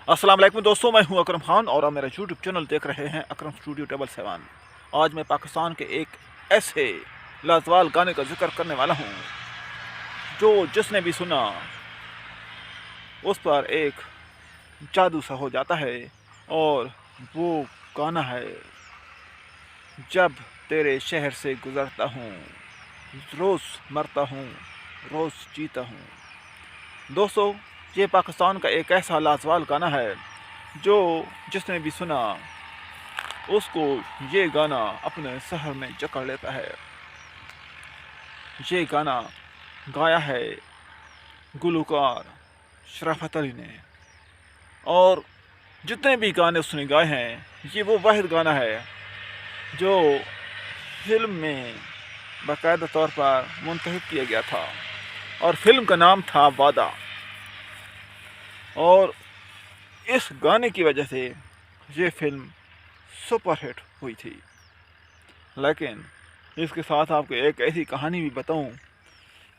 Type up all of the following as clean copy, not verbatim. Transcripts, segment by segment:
अस्सलाम वालेकुम दोस्तों, मैं हूं अकरम खान और आप मेरा यूट्यूब चैनल देख रहे हैं अकरम स्टूडियो टेबल 7। आज मैं पाकिस्तान के एक ऐसे लाजवाब गाने का जिक्र करने वाला हूं जो जिसने भी सुना उस पर एक जादू सा हो जाता है। और वो गाना है जब तेरे शहर से गुजरता हूँ, रोज़ मरता हूँ, रोज़ जीता हूँ। दोस्तों, ये पाकिस्तान का एक ऐसा लाजवाब गाना है जो जिसने भी सुना उसको ये गाना अपने शहर में जकड़ लेता है। ये गाना गाया है गुलकार शराफत अली ने, और जितने भी गाने उसने गाए हैं ये वो वाहिद गाना है जो फिल्म में बाकायदा तौर पर मुंतखब किया गया था, और फिल्म का नाम था वादा। और इस गाने की वजह से ये फिल्म सुपरहिट हुई थी। लेकिन इसके साथ आपको एक ऐसी कहानी भी बताऊं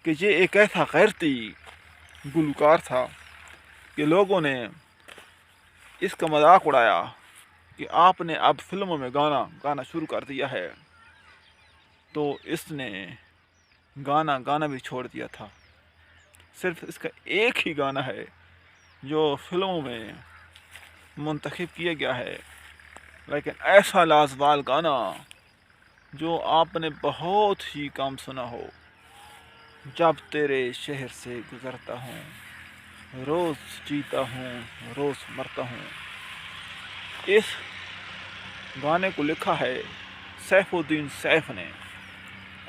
कि ये एक ऐसा गैरती गुलकार था कि लोगों ने इसका मजाक उड़ाया कि आपने अब फिल्मों में गाना गाना शुरू कर दिया है। तो इसने गाना गाना भी छोड़ दिया था। सिर्फ इसका एक ही गाना है जो फिल्मों में मुंतखब किया गया है, लेकिन ऐसा लाजवाब गाना जो आपने बहुत ही कम सुना हो। जब तेरे शहर से गुजरता हूँ, रोज़ जीता हूँ, रोज़ मरता हूँ। इस गाने को लिखा है सैफुद्दीन सैफ ने,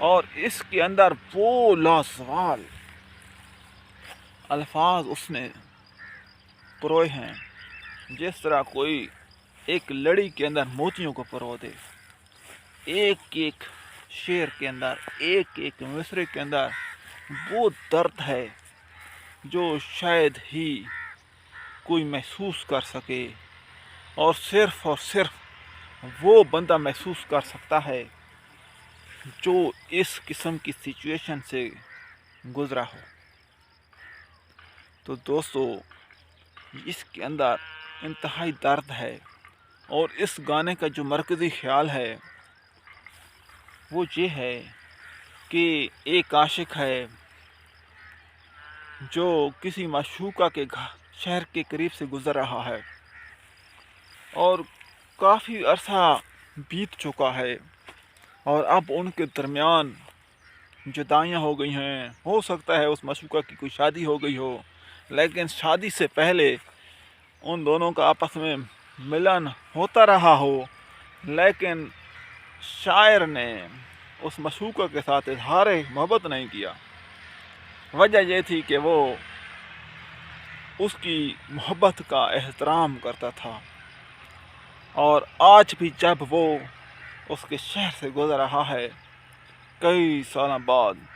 और इसके अंदर वो लाजवाब अल्फाज उसने परोए हैं जिस तरह कोई एक लड़ी के अंदर मोतियों को परो दे। एक एक शेर के अंदर, एक एक मिसरे के अंदर वो दर्द है जो शायद ही कोई महसूस कर सके, और सिर्फ वो बंदा महसूस कर सकता है जो इस किस्म की सिचुएशन से गुजरा हो। तो दोस्तों, इसके अंदर इंतहाई दर्द है, और इस गाने का जो मरकज़ी ख्याल है वो ये है कि एक आशिक है जो किसी माशूका के शहर के करीब से गुजर रहा है, और काफ़ी अरसा बीत चुका है, और अब उनके दरमियान जुदाइयाँ हो गई हैं। हो सकता है उस माशूका की कोई शादी हो गई हो, लेकिन शादी से पहले उन दोनों का आपस में मिलन होता रहा हो, लेकिन शायर ने उस माशूका के साथ इजहार मोहब्बत नहीं किया। वजह यह थी कि वो उसकी मोहब्बत का एहतराम करता था, और आज भी जब वो उसके शहर से गुजर रहा है कई साल बाद,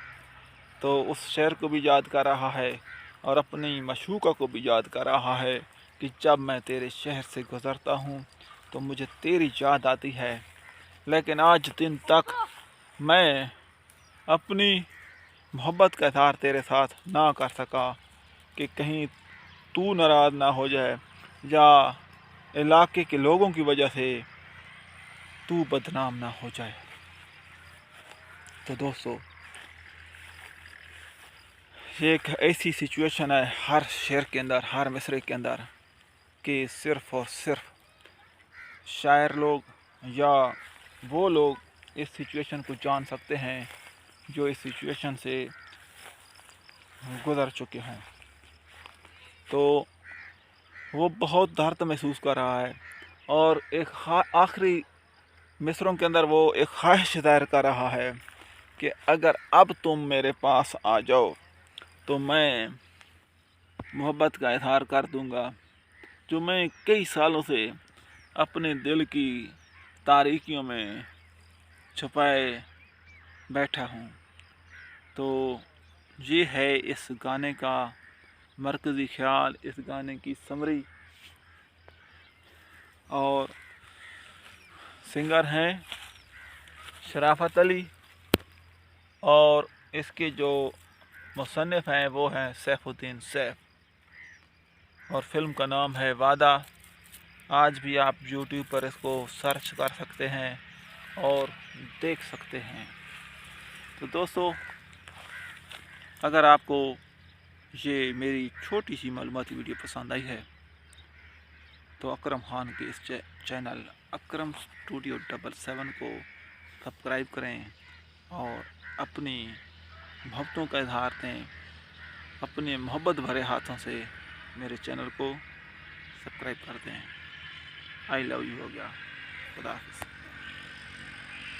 तो उस शहर को भी याद कर रहा है और अपनी मशूका को भी याद कर रहा है कि जब मैं तेरे शहर से गुज़रता हूँ तो मुझे तेरी याद आती है, लेकिन आज दिन तक मैं अपनी मोहब्बत का इज़हार तेरे साथ ना कर सका कि कहीं तू नाराज़ ना हो जाए या इलाके के लोगों की वजह से तू बदनाम ना हो जाए। तो दोस्तों, ये एक ऐसी सिचुएशन है हर शेर के अंदर, हर मिसरे के अंदर, कि सिर्फ़ और सिर्फ शायर लोग या वो लोग इस सिचुएशन को जान सकते हैं जो इस सिचुएशन से गुज़र चुके हैं। तो वो बहुत दर्द महसूस कर रहा है, और एक आखिरी मिसरों के अंदर वो एक ख्वाहिश ज़ाहिर कर रहा है कि अगर अब तुम मेरे पास आ जाओ तो मैं मोहब्बत का इज़हार कर दूंगा जो मैं कई सालों से अपने दिल की तारीकियों में छुपाए बैठा हूँ। तो ये है इस गाने का मरकज़ी ख्याल, इस गाने की समरी, और सिंगर हैं शराफत अली, और इसके जो मुसन्निफ़ हैं वो हैं सैफुद्दीन सैफ। اور فلم کا نام ہے وعدہ۔ آج بھی آپ یوٹیوب پر اس کو سرچ کر سکتے ہیں اور دیکھ سکتے ہیں۔ تو دوستو، اگر آپ کو یہ میری چھوٹی سی معلوماتی ویڈیو پسند آئی ہے تو اکرم خان کے اس چینل اکرم اسٹوڈیو 77 کو سبسکرائب کریں اور اپنی محبتوں کا اظہار دیں، اپنے محبت بھرے ہاتھوں سے میرے چینل کو سبسکرائب کر دیں۔ آئی لو یو ہو گیا۔ خدا حافظ۔